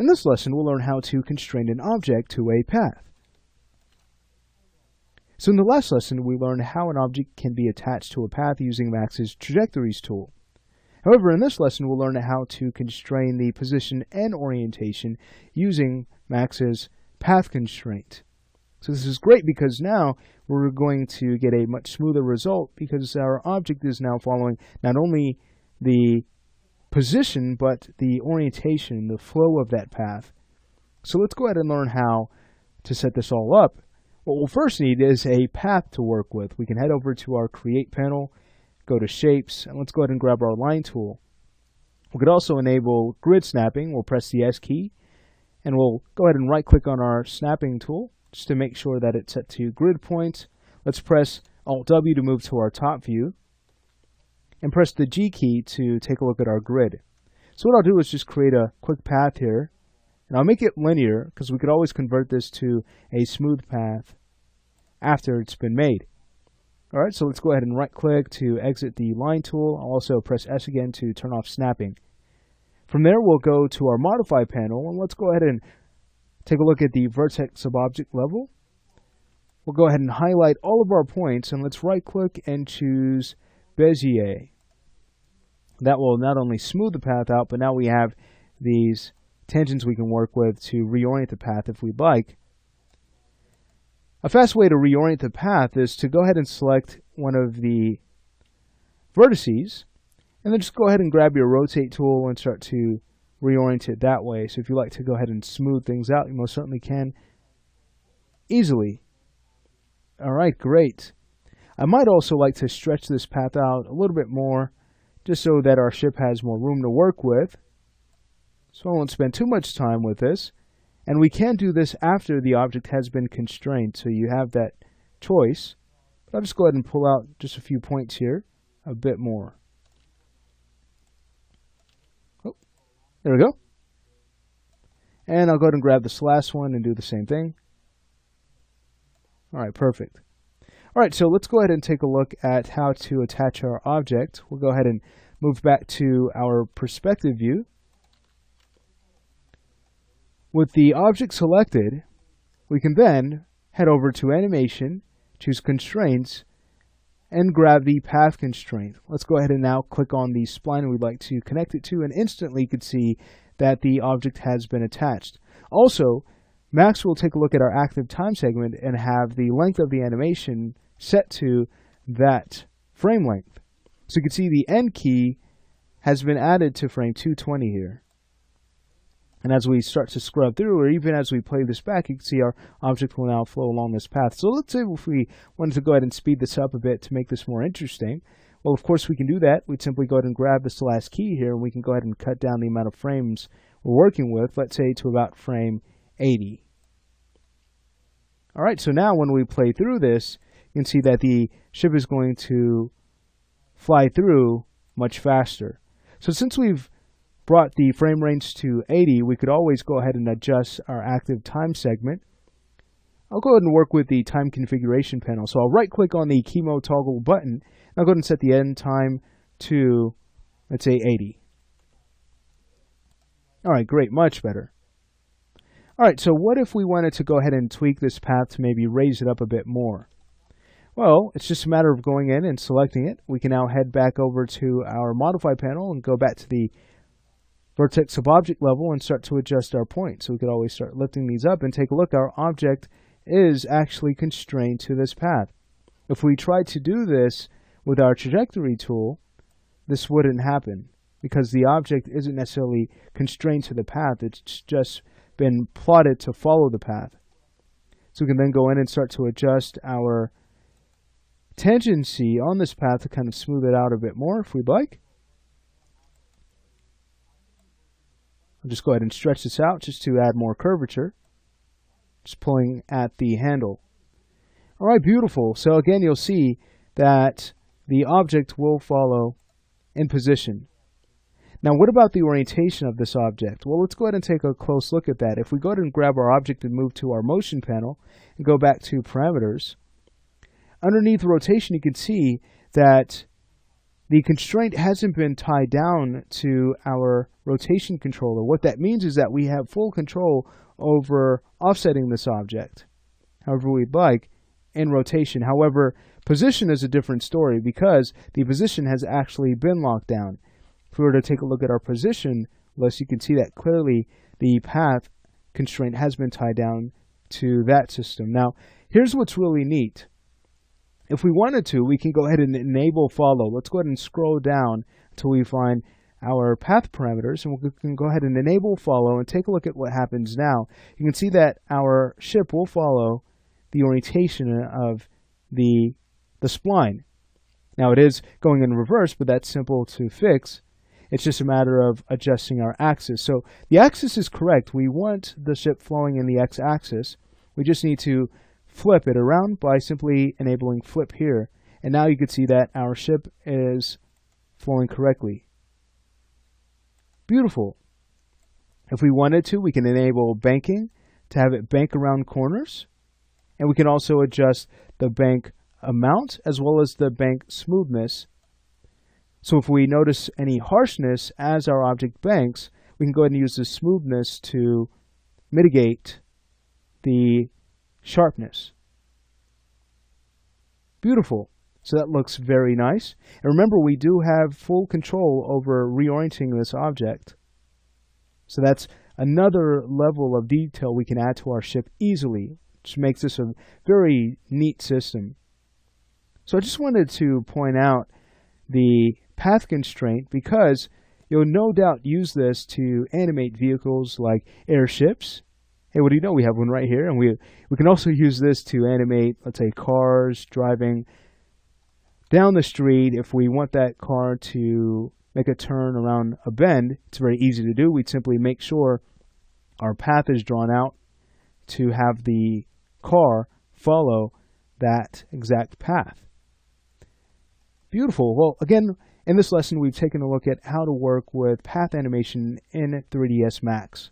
In this lesson, we'll learn how to constrain an object to a path. So in the last lesson, we learned how an object can be attached to a path using Max's trajectories tool. However, in this lesson, we'll learn how to constrain the position and orientation using Max's path constraint. So this is great because now we're going to get a much smoother result because our object is now following not only the position, but the orientation, the flow of that path. So let's go ahead and learn how to set this all up. What we'll first need is a path to work with. We can head over to our Create panel, go to Shapes, and let's go ahead and grab our Line tool. We could also enable grid snapping. We'll press the S key, and we'll go ahead and right-click on our snapping tool just to make sure that it's set to grid point. Let's press Alt-W to move to our top view, and press the G key to take a look at our grid. So what I'll do is just create a quick path here, and I'll make it linear because we could always convert this to a smooth path after it's been made. Alright, so let's go ahead and right click to exit the line tool. I'll also press S again to turn off snapping. From there we'll go to our modify panel, and let's go ahead and take a look at the vertex subobject level. We'll go ahead and highlight all of our points, and let's right click and choose Bezier. That will not only smooth the path out, but now we have these tangents we can work with to reorient the path if we'd like. A fast way to reorient the path is to go ahead and select one of the vertices, and then just go ahead and grab your rotate tool and start to reorient it that way. So if you like to go ahead and smooth things out, you most certainly can easily. Alright, great. I might also like to stretch this path out a little bit more, just so that our ship has more room to work with. So I won't spend too much time with this. And we can do this after the object has been constrained, so you have that choice. But I'll just go ahead and pull out just a few points here, a bit more. Oh, there we go. And I'll go ahead and grab this last one and do the same thing. Alright, perfect. Alright, so let's go ahead and take a look at how to attach our object. We'll go ahead and move back to our perspective view. With the object selected, we can then head over to Animation, choose Constraints, and grab the Path constraint. Let's go ahead and now click on the spline we'd like to connect it to, and instantly you can see that the object has been attached. Also, Max will take a look at our active time segment and have the length of the animation set to that frame length. So you can see the end key has been added to frame 220 here. And as we start to scrub through, or even as we play this back, you can see our object will now flow along this path. So let's say if we wanted to go ahead and speed this up a bit to make this more interesting. Well, of course we can do that. We'd simply go ahead and grab this last key here, and we can go ahead and cut down the amount of frames we're working with, let's say to about frame 80. Alright, so now when we play through this, you can see that the ship is going to fly through much faster. So since we've brought the frame range to 80, we could always go ahead and adjust our active time segment. I'll go ahead and work with the time configuration panel. So I'll right click on the key mode toggle button, and I'll go ahead and set the end time to, let's say, 80. Alright, great, much better. Alright, so what if we wanted to go ahead and tweak this path to maybe raise it up a bit more? Well, it's just a matter of going in and selecting it. We can now head back over to our Modify panel and go back to the Vertex subobject level and start to adjust our points. So we could always start lifting these up and take a look. Our object is actually constrained to this path. If we tried to do this with our trajectory tool, this wouldn't happen because the object isn't necessarily constrained to the path. It's just been plotted to follow the path. So we can then go in and start to adjust our tangency on this path to kind of smooth it out a bit more if we'd like. I'll just go ahead and stretch this out just to add more curvature. Just pulling at the handle. Alright, beautiful. So again, you'll see that the object will follow in position. Now, what about the orientation of this object? Well, let's go ahead and take a close look at that. If we go ahead and grab our object and move to our motion panel and go back to parameters, underneath rotation, you can see that the constraint hasn't been tied down to our rotation controller. What that means is that we have full control over offsetting this object however we'd like in rotation. However, position is a different story because the position has actually been locked down. If we were to take a look at our position list, you can see that clearly the path constraint has been tied down to that system. Now, here's what's really neat. If we wanted to, we can go ahead and enable follow. Let's go ahead and scroll down until we find our path parameters, and we can go ahead and enable follow and take a look at what happens now. You can see that our ship will follow the orientation of the spline. Now it is going in reverse, but that's simple to fix. It's just a matter of adjusting our axis. So the axis is correct. We want the ship flowing in the x-axis. We just need to flip it around by simply enabling flip here. And now you can see that our ship is flowing correctly. Beautiful. If we wanted to, we can enable banking to have it bank around corners. And we can also adjust the bank amount as well as the bank smoothness. So if we notice any harshness as our object banks, we can go ahead and use the smoothness to mitigate the sharpness. Beautiful. So that looks very nice. And remember, we do have full control over reorienting this object. So that's another level of detail we can add to our ship easily, which makes this a very neat system. So I just wanted to point out the path constraint because you'll no doubt use this to animate vehicles like airships. Hey, what do you know? We have one right here. And we can also use this to animate, let's say, cars driving down the street. If we want that car to make a turn around a bend, it's very easy to do. We'd simply make sure our path is drawn out to have the car follow that exact path. Beautiful. Well, again, in this lesson, we've taken a look at how to work with path animation in 3ds Max.